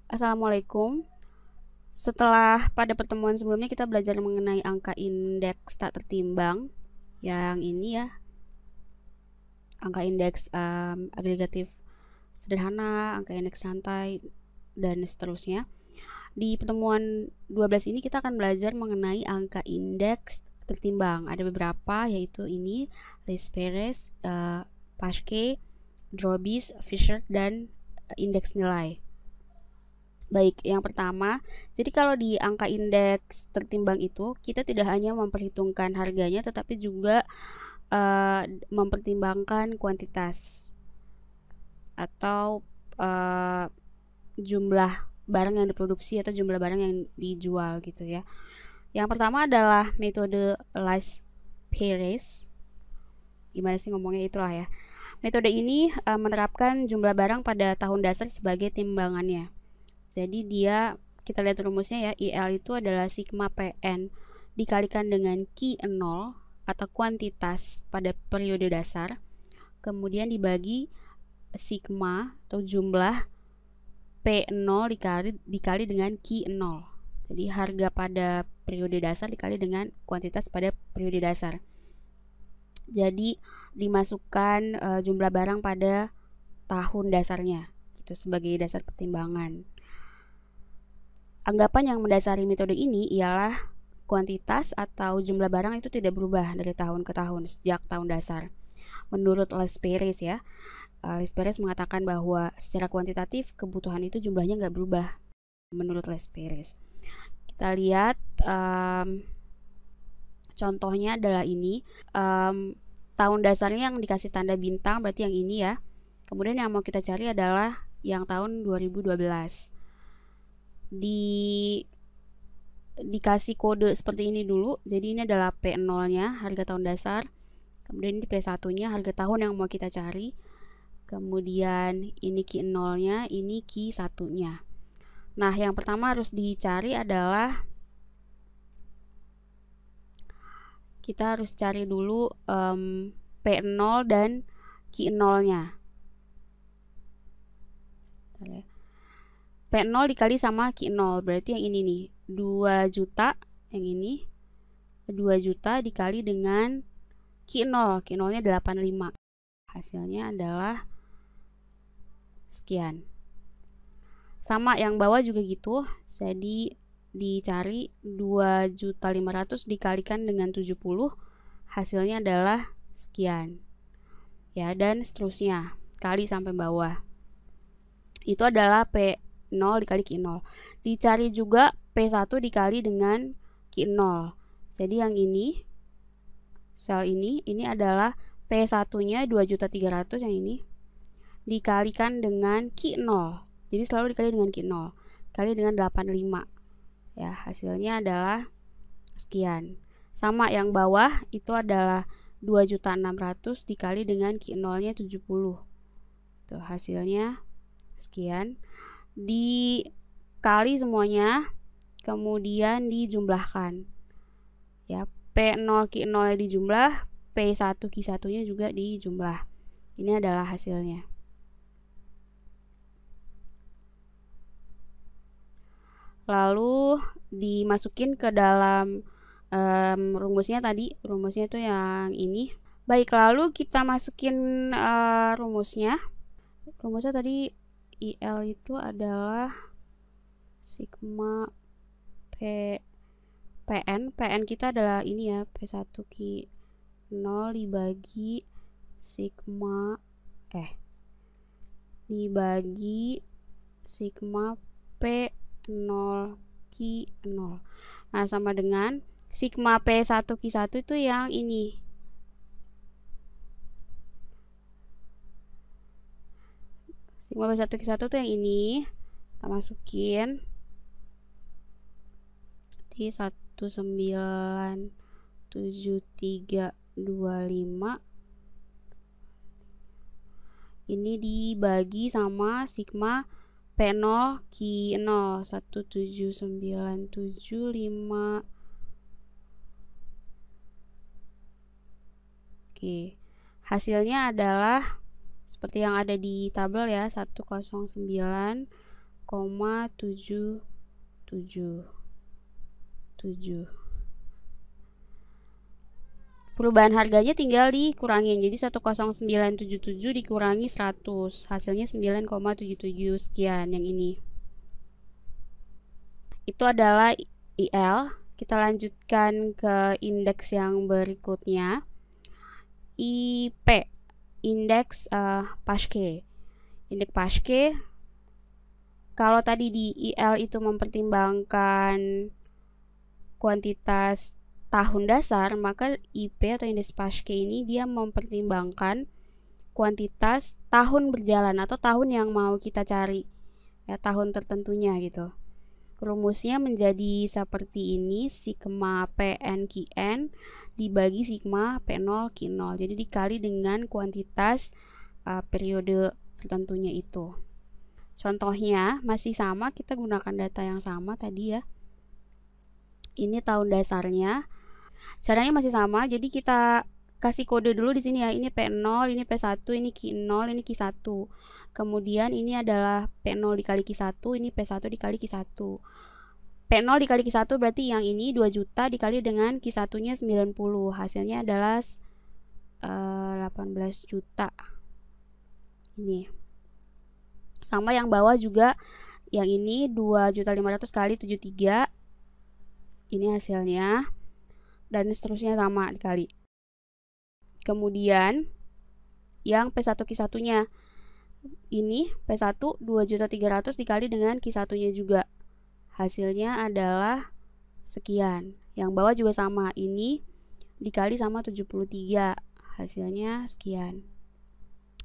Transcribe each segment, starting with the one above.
Assalamualaikum. Setelah pada pertemuan sebelumnya kita belajar mengenai angka indeks tak tertimbang, yang ini ya, angka indeks agregatif sederhana, angka indeks santai, dan seterusnya. Di pertemuan 12 ini kita akan belajar mengenai angka indeks tertimbang. Ada beberapa, yaitu ini, Least Perez, Paschke, Drobis, Fisher, dan indeks nilai. Baik, yang pertama, jadi kalau di angka indeks tertimbang itu, kita tidak hanya memperhitungkan harganya, tetapi juga mempertimbangkan kuantitas atau jumlah barang yang diproduksi atau jumlah barang yang dijual gitu ya. Yang pertama adalah metode Least Perez. Gimana sih ngomongnya, itulah ya. Metode ini menerapkan jumlah barang pada tahun dasar sebagai timbangannya. Jadi kita lihat rumusnya ya, IL itu adalah sigma PN dikalikan dengan Q0 atau kuantitas pada periode dasar, kemudian dibagi sigma atau jumlah P0 dikali dengan Q0. Jadi harga pada periode dasar dikali dengan kuantitas pada periode dasar. Jadi dimasukkan jumlah barang pada tahun dasarnya gitu sebagai dasar pertimbangan. Anggapan yang mendasari metode ini ialah kuantitas atau jumlah barang itu tidak berubah dari tahun ke tahun sejak tahun dasar. Menurut Least Perez ya, Least Perez mengatakan bahwa secara kuantitatif kebutuhan itu jumlahnya nggak berubah menurut Least Perez. Kita lihat contohnya adalah ini, tahun dasarnya yang dikasih tanda bintang berarti yang ini ya. Kemudian yang mau kita cari adalah yang tahun 2012. Dikasih kode seperti ini dulu. Jadi ini adalah P0-nya, harga tahun dasar. Kemudian ini P1-nya, harga tahun yang mau kita cari. Kemudian ini Q0-nya, ini Q1-nya. Nah, yang pertama harus dicari adalah kita harus cari dulu P0 dan Q0-nya. P0 dikali sama Q0 berarti yang ini nih, 2 juta, yang ini 2 juta dikali dengan Q0, Q0 nya 85, hasilnya adalah sekian. Sama yang bawah juga gitu, jadi dicari 2.500.000 dikalikan dengan 70, hasilnya adalah sekian ya, dan seterusnya kali sampai bawah. Itu adalah P0 dikali Q0. Dicari juga P1 dikali dengan Q0. Jadi yang ini, sel ini adalah P1-nya 2.300.000, yang ini dikalikan dengan Q0. Jadi selalu dikali dengan Q0. Kali dengan 85. Ya, hasilnya adalah sekian. Sama yang bawah itu adalah 2.600.000 dikali dengan Q0-nya 70. Tuh, hasilnya sekian. Dikali semuanya, kemudian dijumlahkan ya, P0 Q0 dijumlah, P1 Q1 nya juga dijumlah. Ini adalah hasilnya. Lalu dimasukin ke dalam rumusnya tadi, rumusnya itu yang ini. Baik, lalu kita masukin rumusnya. Rumusnya tadi IL itu adalah sigma PN kita adalah ini ya, P1 Q0 dibagi sigma dibagi sigma P0 Q0. Nah, sama dengan sigma P1 Q1 itu yang ini. Sigma P1 Q1 itu yang ini. Kita masukin di 197325. Ini dibagi sama sigma P0 Q0 17975. Oke, hasilnya adalah seperti yang ada di tabel ya, 109 1,777. Perubahan harganya tinggal dikurangin, jadi 10977 dikurangi 100, hasilnya 9,77 sekian. Yang ini itu adalah IL. Kita lanjutkan ke indeks yang berikutnya, IP, indeks Paschke. Indeks Paschke, kalau tadi di IL itu mempertimbangkan kuantitas tahun dasar, maka IP atau indeks Paschke ini dia mempertimbangkan kuantitas tahun berjalan atau tahun yang mau kita cari, ya, tahun tertentunya gitu. Rumusnya menjadi seperti ini, sigma PN QN dibagi sigma P0 Q0, jadi dikali dengan kuantitas periode tertentunya itu. Contohnya masih sama, kita gunakan data yang sama tadi ya. Ini tahun dasarnya. Caranya masih sama, jadi kita kasih kode dulu di sini ya. Ini P0, ini P1, ini Q0, ini Q1. Kemudian ini adalah P0 dikali Q1, ini P1 dikali Q1. P0 dikali Q1 berarti yang ini 2 juta dikali dengan Q1-nya 90. Hasilnya adalah 18 juta. Ini. Sama yang bawah juga, yang ini 2.500.000 kali 73. Ini hasilnya. Dan seterusnya sama dikali. Kemudian yang P1 Q1-nya ini P1 2.300.000 dikali dengan Q1-nya juga, hasilnya adalah sekian. Yang bawah juga sama, ini dikali sama 73, hasilnya sekian.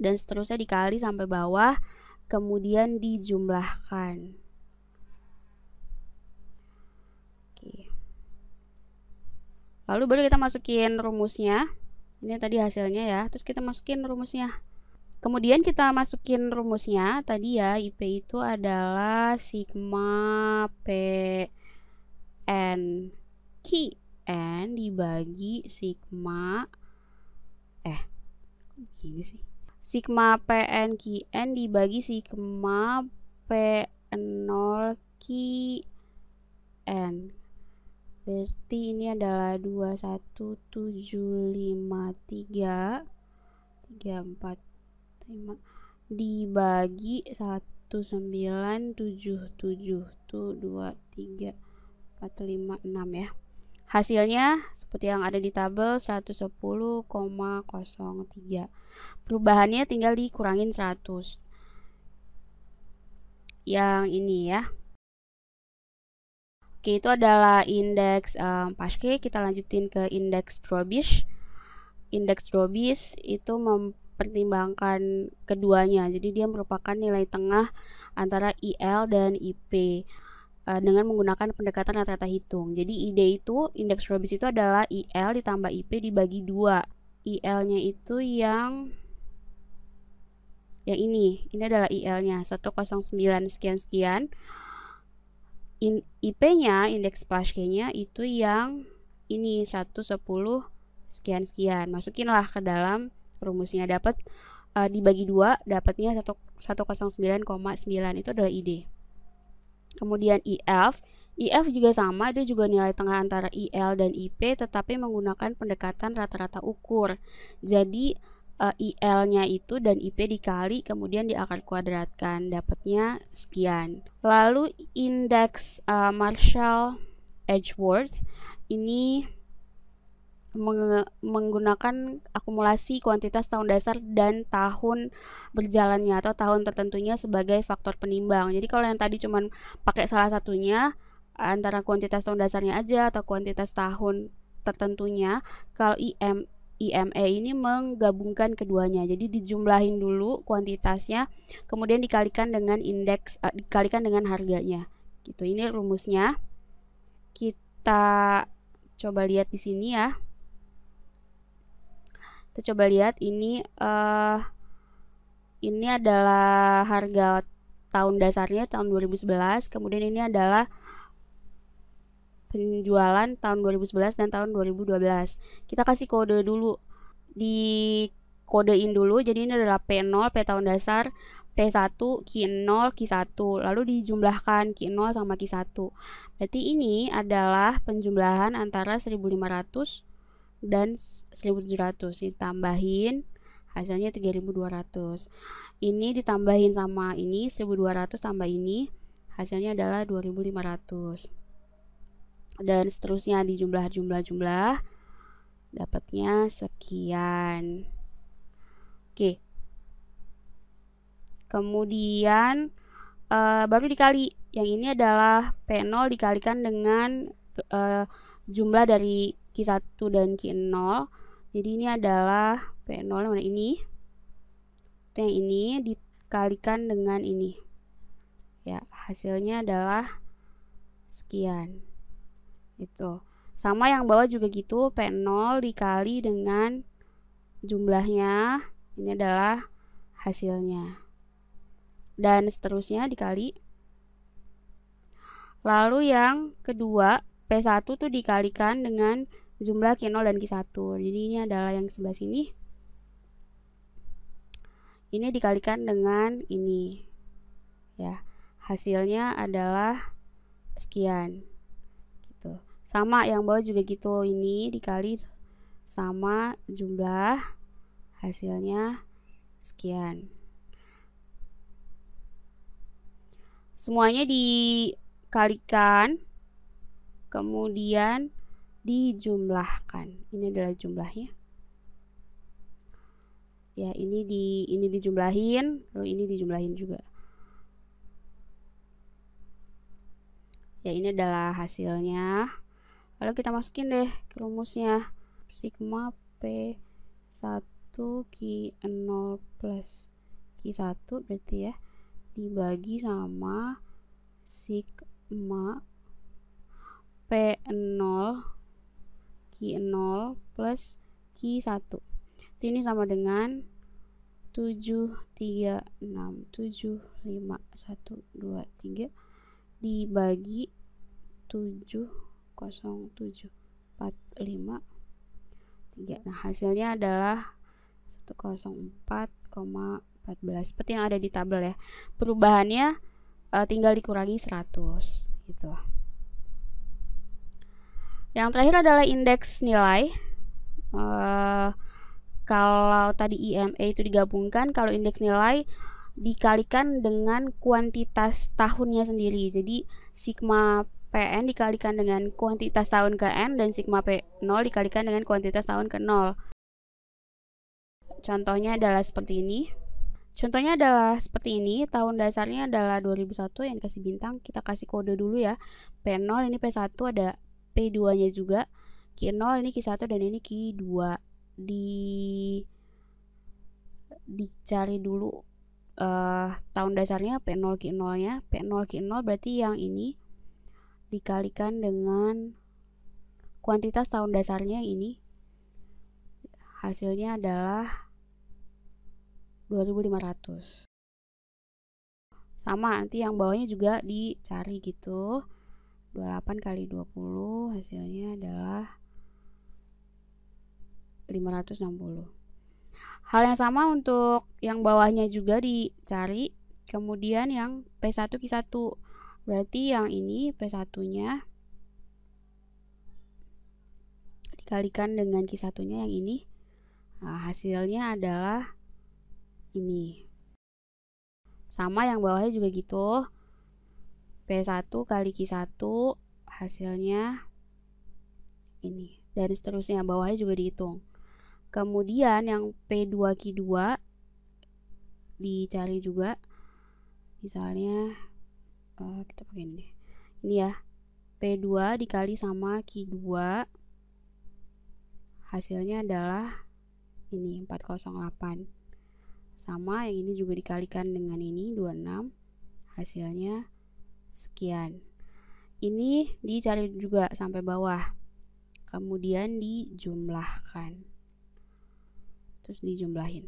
Dan seterusnya dikali sampai bawah, kemudian dijumlahkan. Oke. Lalu baru kita masukin rumusnya. Ini tadi hasilnya ya, terus kita masukin rumusnya. Kemudian kita masukin rumusnya tadi ya, IP itu adalah sigma PN QN dibagi sigma gini sih. Sigma PN QN dibagi sigma P0 QN. Berarti ini adalah 21753 345 dibagi 1977 tuh 23 456 ya. Hasilnya seperti yang ada di tabel 110,03. Perubahannya tinggal dikurangin 100. Yang ini ya. Oke, itu adalah indeks Paschke. Kita lanjutin ke indeks Drobisch. Indeks Drobisch itu mempertimbangkan keduanya. Jadi dia merupakan nilai tengah antara IL dan IP dengan menggunakan pendekatan rata-rata hitung. Jadi ide itu, indeks Drobisch itu adalah IL ditambah IP dibagi 2. IL-nya itu yang ini adalah IL-nya 109 sekian-sekian. IP-nya, indeks Paschke-nya itu yang ini 110 sekian-sekian. Masukinlah ke dalam rumusnya, dapat dibagi 2 dapatnya 109,9. Itu adalah ide. Kemudian IF juga sama, dia juga nilai tengah antara IL dan IP tetapi menggunakan pendekatan rata-rata ukur. Jadi IL-nya itu dan IP dikali kemudian diakar kuadratkan, dapatnya sekian. Lalu indeks Marshall-Edgeworth ini menggunakan akumulasi kuantitas tahun dasar dan tahun berjalannya atau tahun tertentunya sebagai faktor penimbang. Jadi kalau yang tadi cuman pakai salah satunya antara kuantitas tahun dasarnya aja atau kuantitas tahun tertentunya, kalau IME ini menggabungkan keduanya. Jadi dijumlahin dulu kuantitasnya, kemudian dikalikan dengan indeks, dikalikan dengan harganya. Gitu. Ini rumusnya. Kita coba lihat di sini ya. Kita coba lihat ini adalah harga tahun dasarnya tahun 2011, kemudian ini adalah penjualan tahun 2011 dan tahun 2012. Kita kasih kode dulu, di kodein dulu. Jadi ini adalah P0, P tahun dasar, P1, Q0, Q1, lalu dijumlahkan Q0 sama Q1. Berarti ini adalah penjumlahan antara 1500 dan 1700. Ditambahin hasilnya 3200. Ini ditambahin sama ini 1200 tambah ini hasilnya adalah 2500. Dan seterusnya dijumlah-jumlah dapatnya sekian. Oke. Kemudian baru dikali. Yang ini adalah P0 dikalikan dengan jumlah dari Q1 dan Q0. Jadi ini adalah P0 mana ini. Yang ini dikalikan dengan ini. Ya, hasilnya adalah sekian. Itu. Sama yang bawah juga gitu, P0 dikali dengan jumlahnya. Ini adalah hasilnya. Dan seterusnya dikali. Lalu yang kedua, P1 tuh dikalikan dengan jumlah Q0 dan Q1. Jadi ini adalah yang sebelah sini. Ini dikalikan dengan ini. Ya, hasilnya adalah sekian. Gitu. Sama yang bawah juga gitu. Ini dikali sama jumlah, hasilnya sekian. Semuanya dikalikan, kemudian dijumlahkan. Ini adalah jumlahnya. Ya, ini dijumlahin, lalu ini dijumlahin juga. Ya, ini adalah hasilnya. Lalu kita masukin deh ke rumusnya. Sigma P1 Q0 plus Q1 berarti ya dibagi sama sigma P0 Q0 plus Q1. Ini sama dengan 7367513 dibagi 70745. Nah, hasilnya adalah 104,14 seperti yang ada di tabel ya. Perubahannya tinggal dikurangi 100 gitu. Yang terakhir adalah indeks nilai. Kalau tadi IMA itu digabungkan, kalau indeks nilai dikalikan dengan kuantitas tahunnya sendiri. Jadi sigma PN dikalikan dengan kuantitas tahun ke N dan sigma P0 dikalikan dengan kuantitas tahun ke 0. Contohnya adalah seperti ini. Tahun dasarnya adalah 2001 yang kasih bintang. Kita kasih kode dulu ya. P0 ini P1, ada P2-nya juga. Q0 ini Q1 dan ini Q2. Dicari dulu tahun dasarnya P0 Q0-nya. P0 Q0 berarti yang ini dikalikan dengan kuantitas tahun dasarnya ini. Hasilnya adalah 2500. Sama, nanti yang bawahnya juga dicari gitu. 28 kali 20 hasilnya adalah 560. Hal yang sama untuk yang bawahnya juga dicari. Kemudian yang P1 Q1. Berarti yang ini P1-nya dikalikan dengan Q1-nya yang ini. Nah, hasilnya adalah ini. Sama yang bawahnya juga gitu. P1 kali Q1 hasilnya ini. Dan seterusnya bawahnya juga dihitung. Kemudian yang P2 Q2 dicari juga. Misalnya kita pakai ini. Ini ya. P2 dikali sama Q2 hasilnya adalah ini 408. Sama yang ini juga dikalikan dengan ini 26. Hasilnya sekian. Ini dicari juga sampai bawah. Kemudian dijumlahkan. Terus dijumlahin.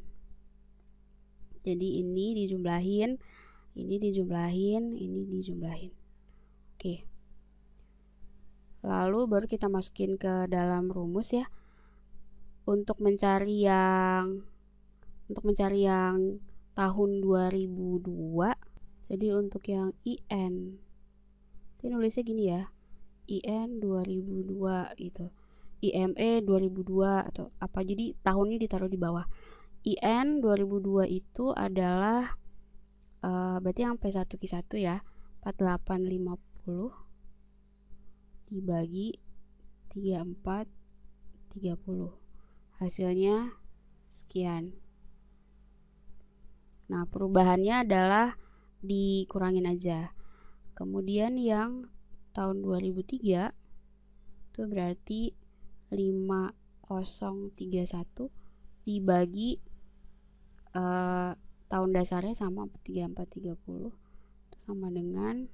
Jadi ini dijumlahin, ini dijumlahin, ini dijumlahin. Oke. Lalu baru kita masukin ke dalam rumus ya. Untuk mencari yang tahun 2002. Jadi untuk yang IN itu nulisnya gini ya, IN 2002 gitu, IME 2002 atau apa, jadi tahunnya ditaruh di bawah. IN 2002 itu adalah berarti yang P1 Q1 ya, 4850 dibagi 3430, hasilnya sekian. Nah, perubahannya adalah dikurangin aja. Kemudian yang tahun 2003 itu berarti 5031 dibagi tahun dasarnya sama 3430 itu sama dengan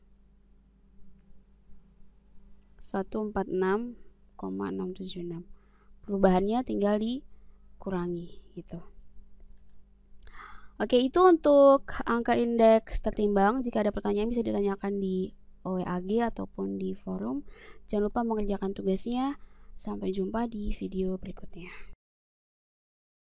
146,676. Perubahannya tinggal dikurangi gitu. Oke, itu untuk angka indeks tertimbang. Jika ada pertanyaan bisa ditanyakan di OWAG ataupun di forum. Jangan lupa mengerjakan tugasnya. Sampai jumpa di video berikutnya.